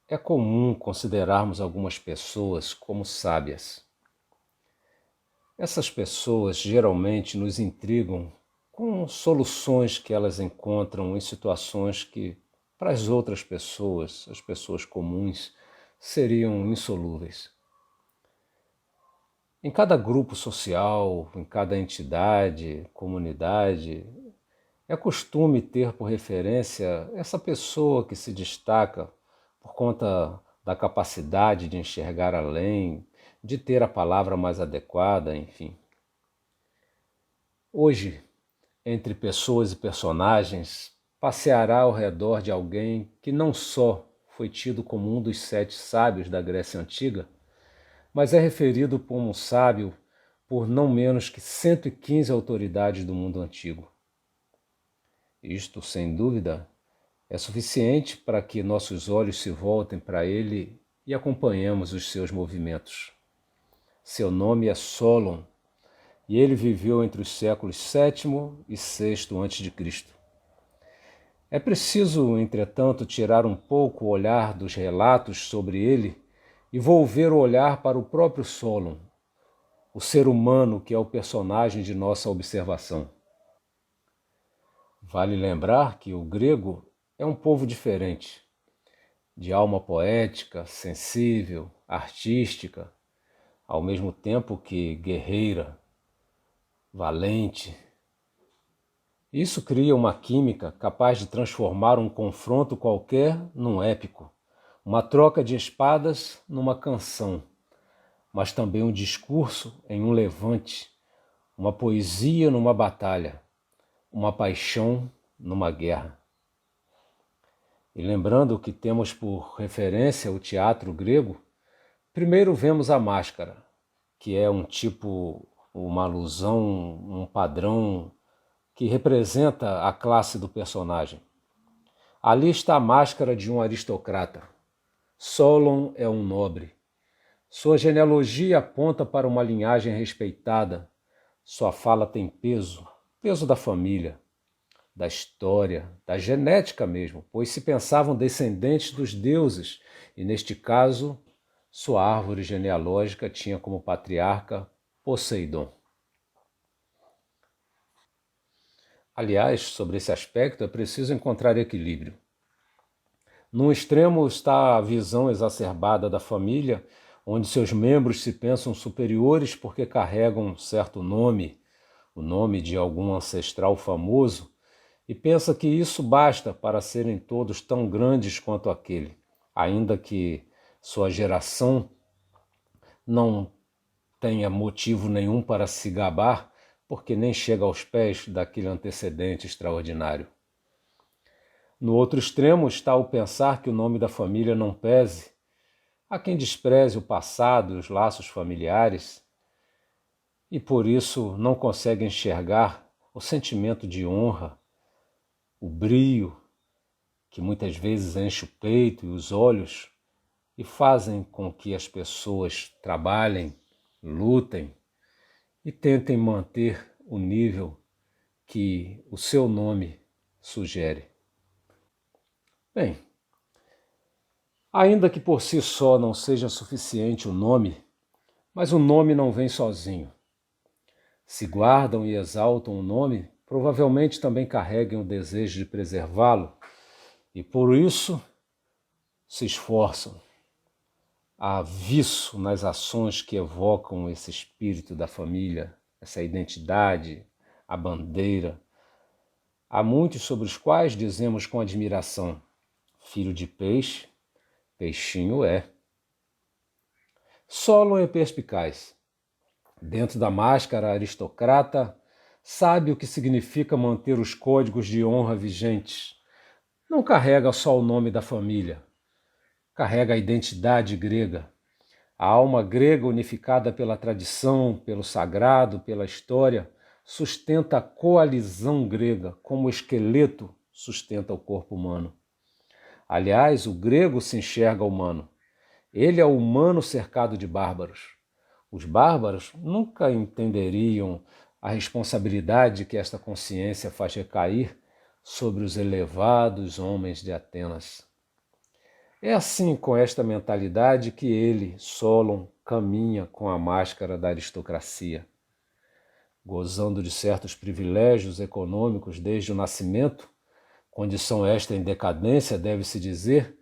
É comum considerarmos algumas pessoas como sábias. Essas pessoas geralmente nos intrigam com soluções que elas encontram em situações que, para as outras pessoas, as pessoas comuns, seriam insolúveis. Em cada grupo social, em cada entidade, comunidade, é costume ter por referência essa pessoa que se destaca por conta da capacidade de enxergar além, de ter a palavra mais adequada, enfim. Hoje, entre pessoas e personagens, passeará ao redor de alguém que não só foi tido como um dos 7 sábios da Grécia Antiga, mas é referido como um sábio por não menos que 115 autoridades do mundo antigo. Isto, sem dúvida, é suficiente para que nossos olhos se voltem para ele e acompanhemos os seus movimentos. Seu nome é Solon e ele viveu entre os séculos sétimo e sexto a.C. É preciso, entretanto, tirar um pouco o olhar dos relatos sobre ele e volver o olhar para o próprio Solon, o ser humano que é o personagem de nossa observação. Vale lembrar que o grego é um povo diferente, de alma poética, sensível, artística, ao mesmo tempo que guerreira, valente. Isso cria uma química capaz de transformar um confronto qualquer num épico, uma troca de espadas numa canção, mas também um discurso em um levante, uma poesia numa batalha, uma paixão numa guerra. E lembrando que temos por referência o teatro grego, primeiro vemos a máscara, que é um tipo, uma alusão, um padrão que representa a classe do personagem. Ali está a máscara de um aristocrata. Solon é um nobre. Sua genealogia aponta para uma linhagem respeitada. Sua fala tem peso, peso da família, da história, da genética mesmo, pois se pensavam descendentes dos deuses, e neste caso, sua árvore genealógica tinha como patriarca Poseidon. Aliás, sobre esse aspecto é preciso encontrar equilíbrio. Num extremo está a visão exacerbada da família, onde seus membros se pensam superiores porque carregam um certo nome, o nome de algum ancestral famoso, e pensa que isso basta para serem todos tão grandes quanto aquele, ainda que sua geração não tenha motivo nenhum para se gabar, porque nem chega aos pés daquele antecedente extraordinário. No outro extremo está o pensar que o nome da família não pese. Há quem despreze o passado e os laços familiares e por isso não consegue enxergar o sentimento de honra, o brio que muitas vezes enche o peito e os olhos e fazem com que as pessoas trabalhem, lutem e tentem manter o nível que o seu nome sugere. Bem, ainda que por si só não seja suficiente o nome, mas o nome não vem sozinho. Se guardam e exaltam o nome, provavelmente também carreguem o desejo de preservá-lo e por isso se esforçam. Há vício nas ações que evocam esse espírito da família, essa identidade, a bandeira. Há muitos sobre os quais dizemos com admiração: filho de peixe, peixinho é. Solon é perspicaz. Dentro da máscara aristocrata, sabe o que significa manter os códigos de honra vigentes. Não carrega só o nome da família, carrega a identidade grega. A alma grega unificada pela tradição, pelo sagrado, pela história, sustenta a coalizão grega, como o esqueleto sustenta o corpo humano. Aliás, o grego se enxerga humano. Ele é humano cercado de bárbaros. Os bárbaros nunca entenderiam a responsabilidade que esta consciência faz recair sobre os elevados homens de Atenas. É assim, com esta mentalidade, que ele, Solon, caminha com a máscara da aristocracia. Gozando de certos privilégios econômicos desde o nascimento, condição esta em decadência, deve-se dizer,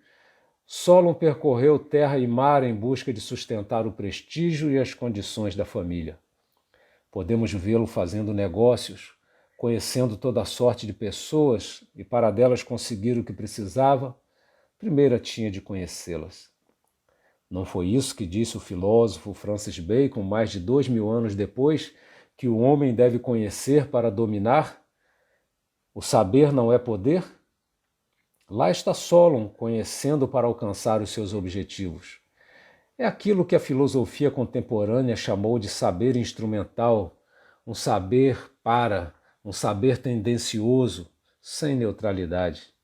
Solon percorreu terra e mar em busca de sustentar o prestígio e as condições da família. Podemos vê-lo fazendo negócios, conhecendo toda sorte de pessoas e, para delas conseguir o que precisava, primeiro tinha de conhecê-las. Não foi isso que disse o filósofo Francis Bacon mais de 2000 anos depois, que o homem deve conhecer para dominar? O saber não é poder? Lá está Solon conhecendo para alcançar os seus objetivos. É aquilo que a filosofia contemporânea chamou de saber instrumental, um saber tendencioso, sem neutralidade.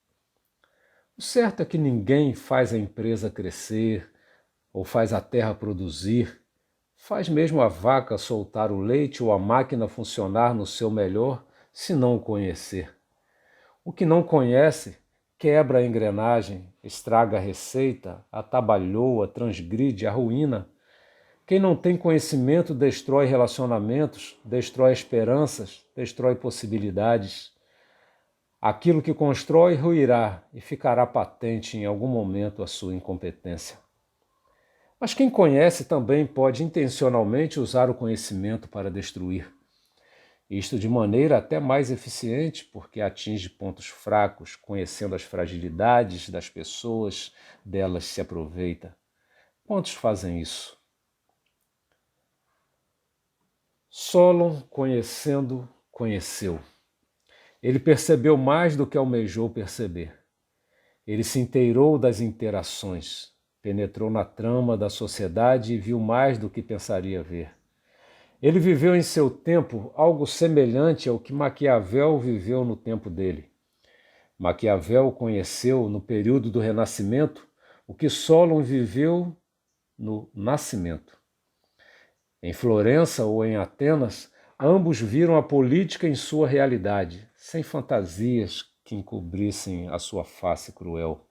O certo é que ninguém faz a empresa crescer ou faz a terra produzir, faz mesmo a vaca soltar o leite ou a máquina funcionar no seu melhor se não o conhecer. O que não conhece quebra a engrenagem, estraga a receita, atabalhoa, transgride, arruína. Quem não tem conhecimento destrói relacionamentos, destrói esperanças, destrói possibilidades. Aquilo que constrói ruirá e ficará patente em algum momento a sua incompetência. Mas quem conhece também pode intencionalmente usar o conhecimento para destruir. Isto de maneira até mais eficiente, porque atinge pontos fracos, conhecendo as fragilidades das pessoas, delas se aproveita. Quantos fazem isso? Solon, conhecendo, conheceu. Ele percebeu mais do que almejou perceber. Ele se inteirou das interações, penetrou na trama da sociedade e viu mais do que pensaria ver. Ele viveu em seu tempo algo semelhante ao que Maquiavel viveu no tempo dele. Maquiavel conheceu, no período do Renascimento, o que Solon viveu no Nascimento. Em Florença ou em Atenas, ambos viram a política em sua realidade, sem fantasias que encobrissem a sua face cruel.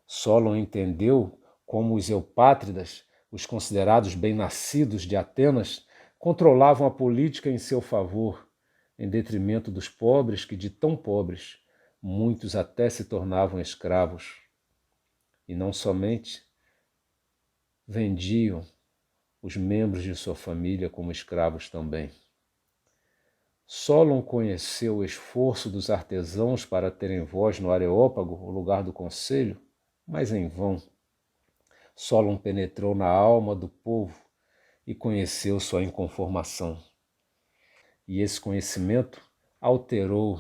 Solon entendeu como os eupátridas, os considerados bem-nascidos de Atenas, controlavam a política em seu favor, em detrimento dos pobres que, de tão pobres, muitos até se tornavam escravos. E não somente vendiam os membros de sua família como escravos também. Solon conheceu o esforço dos artesãos para terem voz no Areópago, o lugar do conselho, mas em vão. Solon penetrou na alma do povo e conheceu sua inconformação. E esse conhecimento alterou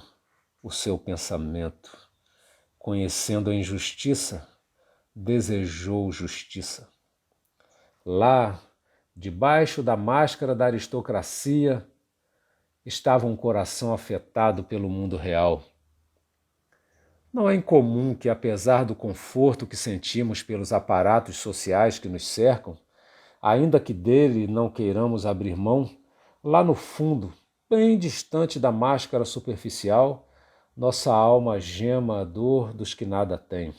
o seu pensamento. Conhecendo a injustiça, desejou justiça. Lá, debaixo da máscara da aristocracia, estava um coração afetado pelo mundo real. Não é incomum que, apesar do conforto que sentimos pelos aparatos sociais que nos cercam, ainda que dele não queiramos abrir mão, lá no fundo, bem distante da máscara superficial, nossa alma gema a dor dos que nada têm,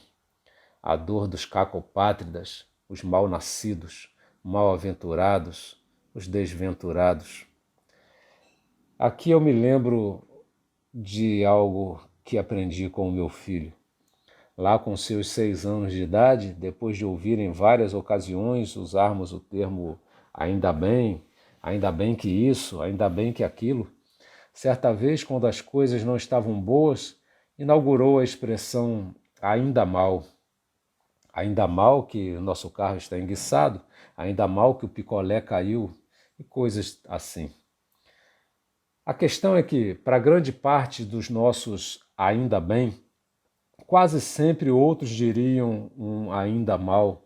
a dor dos cacopátridas, os mal-nascidos, mal-aventurados, os desventurados. Aqui eu me lembro de algo que aprendi com o meu filho. Lá com seus 6 anos de idade, depois de ouvir em várias ocasiões usarmos o termo ainda bem que isso, ainda bem que aquilo, certa vez, quando as coisas não estavam boas, inaugurou a expressão ainda mal. Ainda mal que o nosso carro está enguiçado, ainda mal que o picolé caiu e coisas assim. A questão é que, para grande parte dos nossos ainda bem, quase sempre outros diriam um ainda mal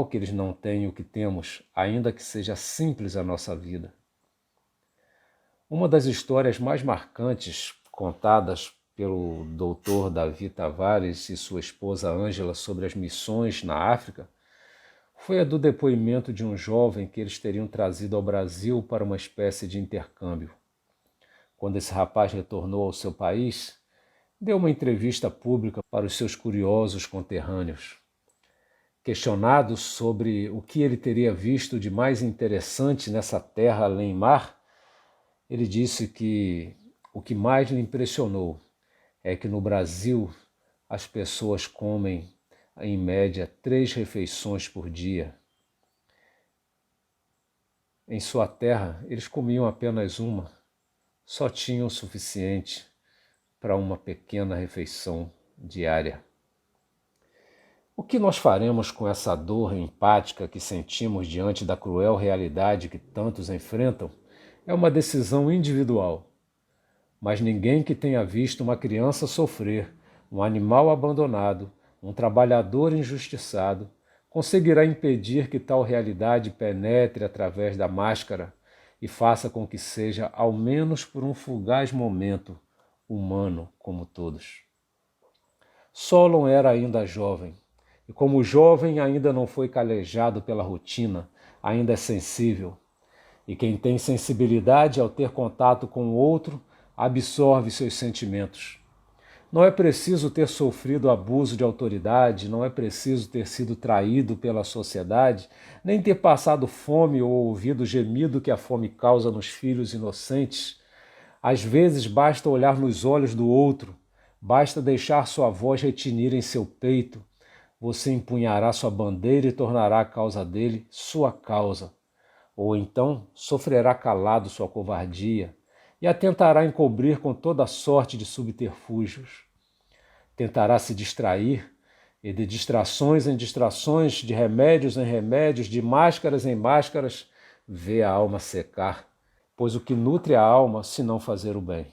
que eles não têm o que temos, ainda que seja simples a nossa vida. Uma das histórias mais marcantes contadas pelo Dr. Davi Tavares e sua esposa Ângela sobre as missões na África foi a do depoimento de um jovem que eles teriam trazido ao Brasil para uma espécie de intercâmbio. Quando esse rapaz retornou ao seu país, deu uma entrevista pública para os seus curiosos conterrâneos. Questionado sobre o que ele teria visto de mais interessante nessa terra além mar, ele disse que o que mais lhe impressionou é que no Brasil as pessoas comem, em média, 3 refeições por dia. Em sua terra, eles comiam apenas uma, só tinham o suficiente para uma pequena refeição diária. O que nós faremos com essa dor empática que sentimos diante da cruel realidade que tantos enfrentam é uma decisão individual. Mas ninguém que tenha visto uma criança sofrer, um animal abandonado, um trabalhador injustiçado, conseguirá impedir que tal realidade penetre através da máscara e faça com que seja, ao menos por um fugaz momento, humano como todos. Solon era ainda jovem, e como jovem ainda não foi calejado pela rotina, ainda é sensível. E quem tem sensibilidade ao ter contato com o outro, absorve seus sentimentos. Não é preciso ter sofrido abuso de autoridade, não é preciso ter sido traído pela sociedade, nem ter passado fome ou ouvido o gemido que a fome causa nos filhos inocentes. Às vezes basta olhar nos olhos do outro, basta deixar sua voz retinir em seu peito. Você empunhará sua bandeira e tornará a causa dele sua causa. Ou então sofrerá calado sua covardia e a tentará encobrir com toda sorte de subterfúgios. Tentará se distrair, e de distrações em distrações, de remédios em remédios, de máscaras em máscaras, vê a alma secar, pois o que nutre a alma se não fazer o bem?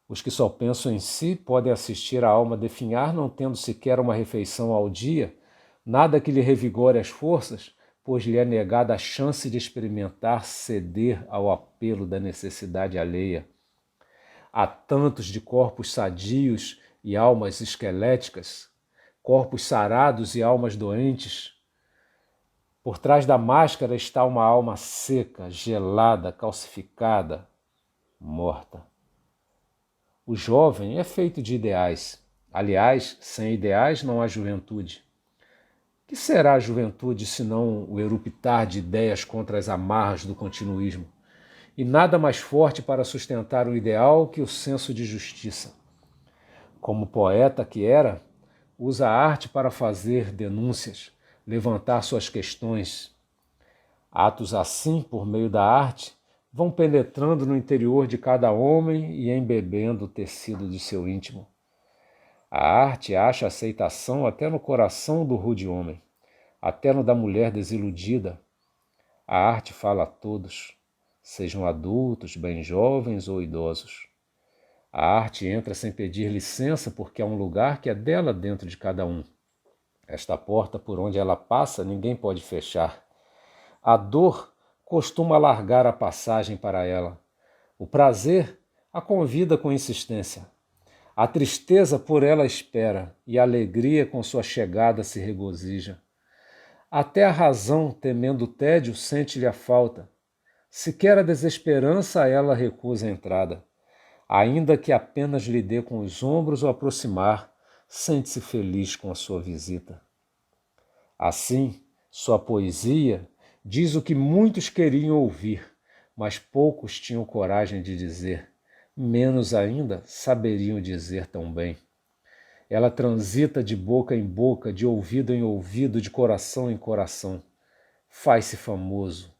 Os que só pensam em si podem assistir a alma definhar não tendo sequer uma refeição ao dia, nada que lhe revigore as forças, pois lhe é negada a chance de experimentar ceder ao apelo da necessidade alheia. Há tantos de corpos sadios e almas esqueléticas, corpos sarados e almas doentes. Por trás da máscara está uma alma seca, gelada, calcificada, morta. O jovem é feito de ideais. Aliás, sem ideais não há juventude. Que será a juventude senão o eruptar de ideias contra as amarras do continuismo? E nada mais forte para sustentar o ideal que o senso de justiça. Como poeta que era, usa a arte para fazer denúncias, levantar suas questões. Atos assim, por meio da arte, vão penetrando no interior de cada homem e embebendo o tecido de seu íntimo. A arte acha aceitação até no coração do rude homem, até no da mulher desiludida. A arte fala a todos, sejam adultos, bem jovens ou idosos. A arte entra sem pedir licença porque há um lugar que é dela dentro de cada um. Esta porta por onde ela passa ninguém pode fechar. A dor costuma largar a passagem para ela. O prazer a convida com insistência. A tristeza por ela espera e a alegria com sua chegada se regozija. Até a razão, temendo o tédio, sente-lhe a falta. Sequer a desesperança a ela recusa a entrada. Ainda que apenas lhe dê com os ombros o aproximar, sente-se feliz com a sua visita. Assim, sua poesia diz o que muitos queriam ouvir, mas poucos tinham coragem de dizer, menos ainda saberiam dizer tão bem. Ela transita de boca em boca, de ouvido em ouvido, de coração em coração. Faz-se famoso,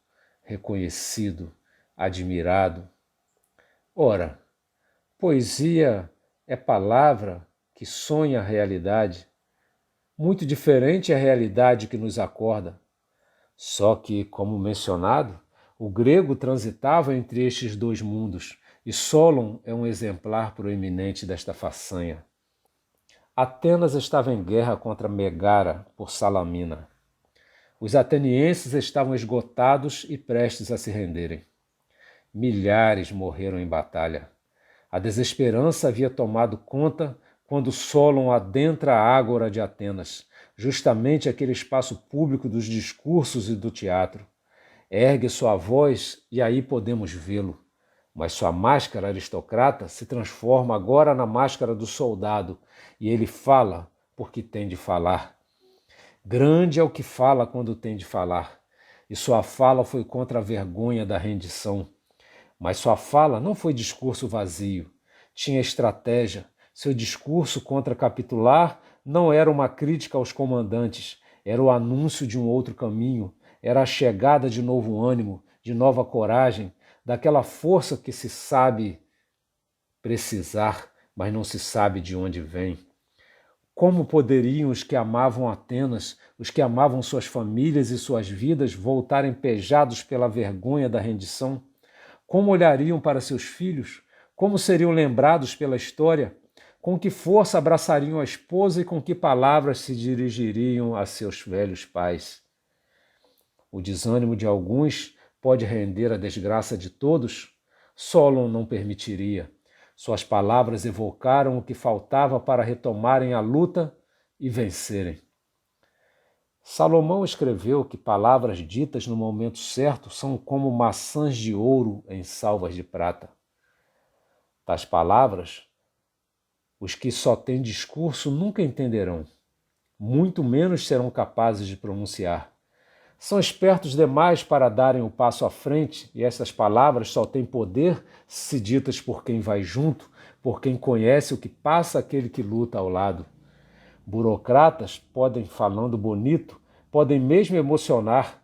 reconhecido, admirado. Ora, poesia é palavra que sonha a realidade. Muito diferente é a realidade que nos acorda. Só que, como mencionado, o grego transitava entre estes dois mundos, e Solon é um exemplar proeminente desta façanha. Atenas estava em guerra contra Megara por Salamina. Os atenienses estavam esgotados e prestes a se renderem. Milhares morreram em batalha. A desesperança havia tomado conta quando Solon adentra a ágora de Atenas, justamente aquele espaço público dos discursos e do teatro. Ergue sua voz e aí podemos vê-lo. Mas sua máscara aristocrata se transforma agora na máscara do soldado, e ele fala porque tem de falar. Grande é o que fala quando tem de falar, e sua fala foi contra a vergonha da rendição. Mas sua fala não foi discurso vazio, tinha estratégia. Seu discurso contra capitular não era uma crítica aos comandantes, era o anúncio de um outro caminho, era a chegada de novo ânimo, de nova coragem, daquela força que se sabe precisar, mas não se sabe de onde vem. Como poderiam os que amavam Atenas, os que amavam suas famílias e suas vidas, voltarem pejados pela vergonha da rendição? Como olhariam para seus filhos? Como seriam lembrados pela história? Com que força abraçariam a esposa e com que palavras se dirigiriam a seus velhos pais? O desânimo de alguns pode render a desgraça de todos? Solon não permitiria. Suas palavras evocaram o que faltava para retomarem a luta e vencerem. Salomão escreveu que palavras ditas no momento certo são como maçãs de ouro em salvas de prata. Tais palavras, os que só têm discurso nunca entenderão, muito menos serão capazes de pronunciar. São espertos demais para darem o passo à frente, e essas palavras só têm poder se ditas por quem vai junto, por quem conhece o que passa aquele que luta ao lado. Burocratas podem, falando bonito, podem mesmo emocionar.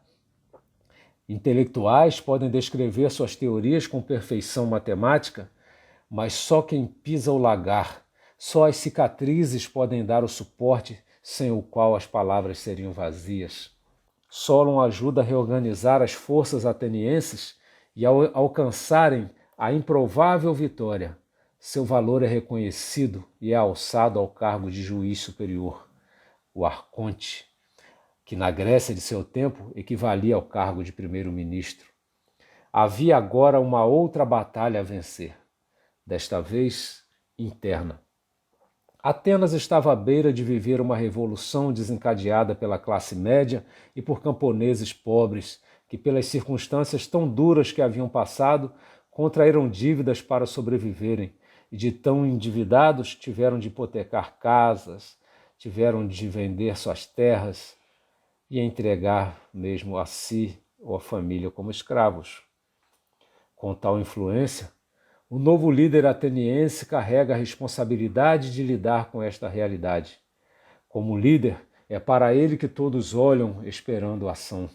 Intelectuais podem descrever suas teorias com perfeição matemática, mas só quem pisa o lagar, só as cicatrizes podem dar o suporte sem o qual as palavras seriam vazias. Solon ajuda a reorganizar as forças atenienses e ao alcançarem a improvável vitória, seu valor é reconhecido e é alçado ao cargo de juiz superior, o arconte, que na Grécia de seu tempo equivalia ao cargo de primeiro-ministro. Havia agora uma outra batalha a vencer, desta vez interna. Atenas estava à beira de viver uma revolução desencadeada pela classe média e por camponeses pobres que, pelas circunstâncias tão duras que haviam passado, contraíram dívidas para sobreviverem e, de tão endividados, tiveram de hipotecar casas, tiveram de vender suas terras e entregar mesmo a si ou a família como escravos. Com tal influência, o novo líder ateniense carrega a responsabilidade de lidar com esta realidade. Como líder, é para ele que todos olham esperando ação.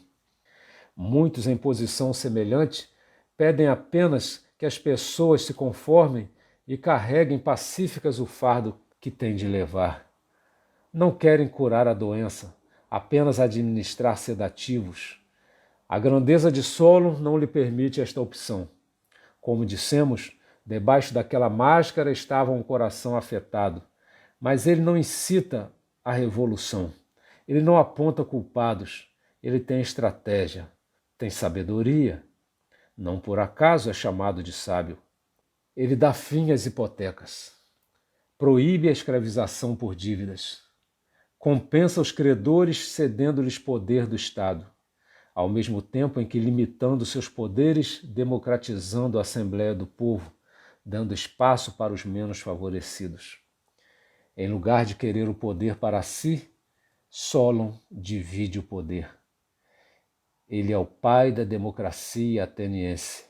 Muitos em posição semelhante pedem apenas que as pessoas se conformem e carreguem pacíficas o fardo que têm de levar. Não querem curar a doença, apenas administrar sedativos. A grandeza de Solon não lhe permite esta opção. Como dissemos, debaixo daquela máscara estava um coração afetado, mas ele não incita a revolução. Ele não aponta culpados. Ele tem estratégia, tem sabedoria. Não por acaso é chamado de sábio. Ele dá fim às hipotecas, proíbe a escravização por dívidas, compensa os credores cedendo-lhes poder do Estado, ao mesmo tempo em que, limitando seus poderes, democratizando a Assembleia do Povo, dando espaço para os menos favorecidos. Em lugar de querer o poder para si, Solon divide o poder. Ele é o pai da democracia ateniense.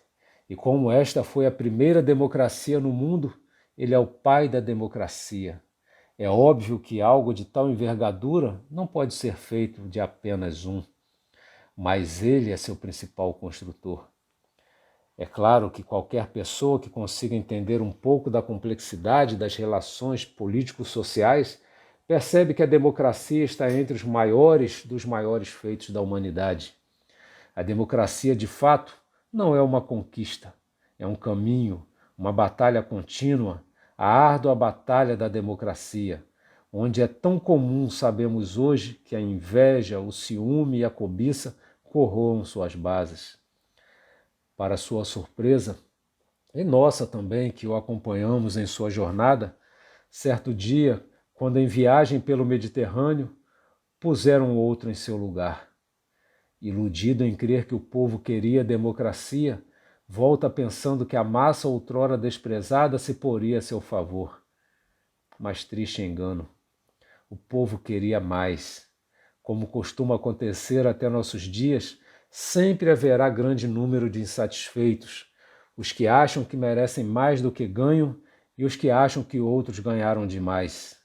E como esta foi a primeira democracia no mundo, ele é o pai da democracia. É óbvio que algo de tal envergadura não pode ser feito de apenas um, mas ele é seu principal construtor. É claro que qualquer pessoa que consiga entender um pouco da complexidade das relações político-sociais percebe que a democracia está entre os maiores dos maiores feitos da humanidade. A democracia, de fato, não é uma conquista, é um caminho, uma batalha contínua, a árdua batalha da democracia, onde é tão comum, sabemos hoje, que a inveja, o ciúme e a cobiça corroam suas bases. Para sua surpresa, e nossa também, que o acompanhamos em sua jornada, certo dia, quando em viagem pelo Mediterrâneo, puseram outro em seu lugar. Iludido em crer que o povo queria democracia, volta pensando que a massa outrora desprezada se poria a seu favor. Mas triste engano. O povo queria mais. Como costuma acontecer até nossos dias, sempre haverá grande número de insatisfeitos, os que acham que merecem mais do que ganham e os que acham que outros ganharam demais.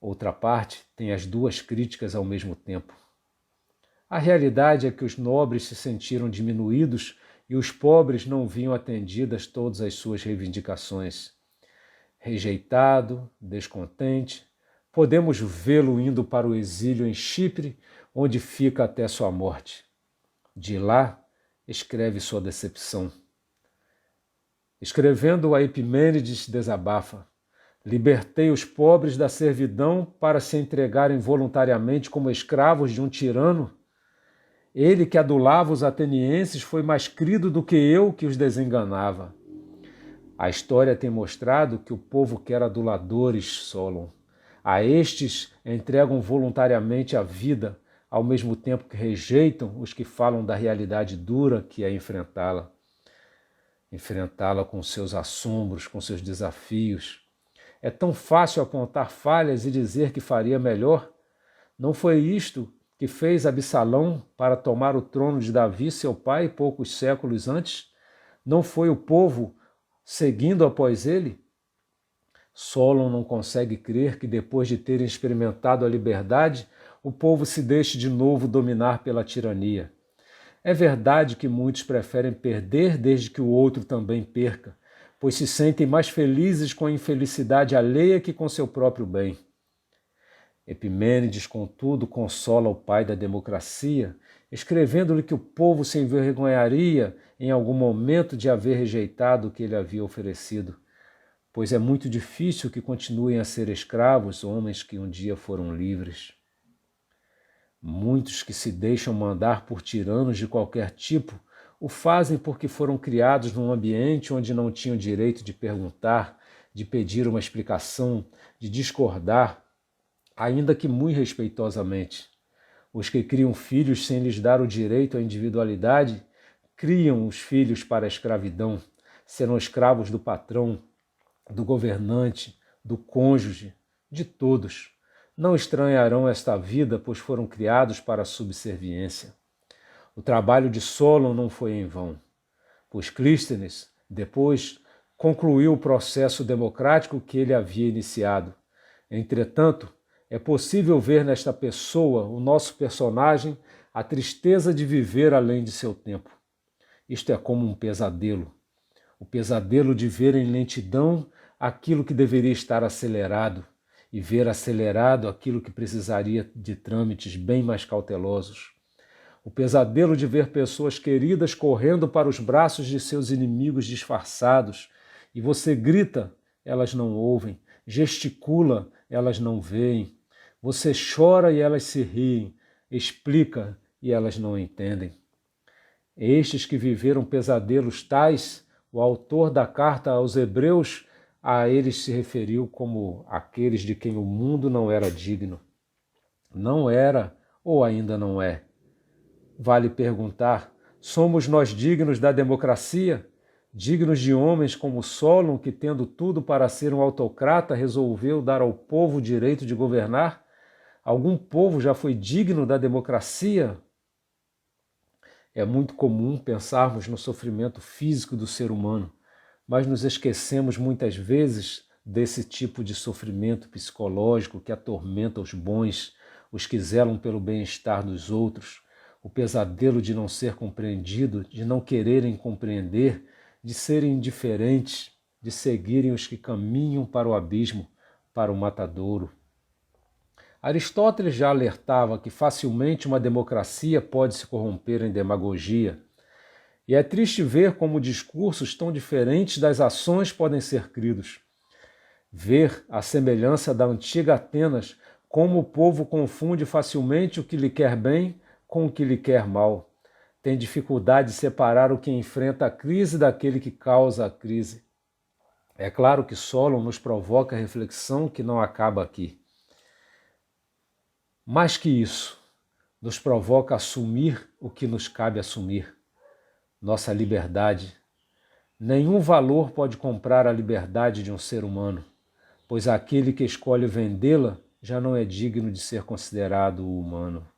Outra parte tem as duas críticas ao mesmo tempo. A realidade é que os nobres se sentiram diminuídos e os pobres não viam atendidas todas as suas reivindicações. Rejeitado, descontente, podemos vê-lo indo para o exílio em Chipre, onde fica até sua morte. De lá, escreve sua decepção. Escrevendo a Epimênides desabafa: libertei os pobres da servidão para se entregarem voluntariamente como escravos de um tirano. Ele que adulava os atenienses foi mais crido do que eu que os desenganava. A história tem mostrado que o povo quer aduladores, Solon. A estes entregam voluntariamente a vida, ao mesmo tempo que rejeitam os que falam da realidade dura que é enfrentá-la. Enfrentá-la com seus assombros, com seus desafios. É tão fácil apontar falhas e dizer que faria melhor. Não foi isto que fez Absalão para tomar o trono de Davi, seu pai, poucos séculos antes? Não foi o povo seguindo após ele? Solon não consegue crer que depois de terem experimentado a liberdade, o povo se deixe de novo dominar pela tirania. É verdade que muitos preferem perder desde que o outro também perca, pois se sentem mais felizes com a infelicidade alheia que com seu próprio bem. Epimênides, contudo, consola o pai da democracia, escrevendo-lhe que o povo se envergonharia em algum momento de haver rejeitado o que ele havia oferecido, pois é muito difícil que continuem a ser escravos homens que um dia foram livres. Muitos que se deixam mandar por tiranos de qualquer tipo o fazem porque foram criados num ambiente onde não tinham direito de perguntar, de pedir uma explicação, de discordar, ainda que muito respeitosamente. Os que criam filhos sem lhes dar o direito à individualidade, criam os filhos para a escravidão, serão escravos do patrão, do governante, do cônjuge, de todos. Não estranharão esta vida, pois foram criados para a subserviência. O trabalho de Solon não foi em vão, pois Clístenes, depois, concluiu o processo democrático que ele havia iniciado. Entretanto, é possível ver nesta pessoa, o nosso personagem, a tristeza de viver além de seu tempo. Isto é como um pesadelo. O pesadelo de ver em lentidão aquilo que deveria estar acelerado e ver acelerado aquilo que precisaria de trâmites bem mais cautelosos. O pesadelo de ver pessoas queridas correndo para os braços de seus inimigos disfarçados e você grita, elas não ouvem, gesticula, elas não veem. Você chora e elas se riem, explica e elas não entendem. Estes que viveram pesadelos tais, o autor da carta aos Hebreus, a eles se referiu como aqueles de quem o mundo não era digno. Não era ou ainda não é. Vale perguntar, somos nós dignos da democracia? Dignos de homens como Solon, que tendo tudo para ser um autocrata, resolveu dar ao povo o direito de governar? Algum povo já foi digno da democracia? É muito comum pensarmos no sofrimento físico do ser humano, mas nos esquecemos muitas vezes desse tipo de sofrimento psicológico que atormenta os bons, os que zelam pelo bem-estar dos outros, o pesadelo de não ser compreendido, de não quererem compreender, de serem indiferentes, de seguirem os que caminham para o abismo, para o matadouro. Aristóteles já alertava que facilmente uma democracia pode se corromper em demagogia. E é triste ver como discursos tão diferentes das ações podem ser cridos. Ver a semelhança da antiga Atenas, como o povo confunde facilmente o que lhe quer bem com o que lhe quer mal. Tem dificuldade de separar o que enfrenta a crise daquele que causa a crise. É claro que Solon nos provoca a reflexão que não acaba aqui. Mais que isso, nos provoca a assumir o que nos cabe assumir. nossa liberdade. Nenhum valor pode comprar a liberdade de um ser humano, pois aquele que escolhe vendê-la já não é digno de ser considerado humano.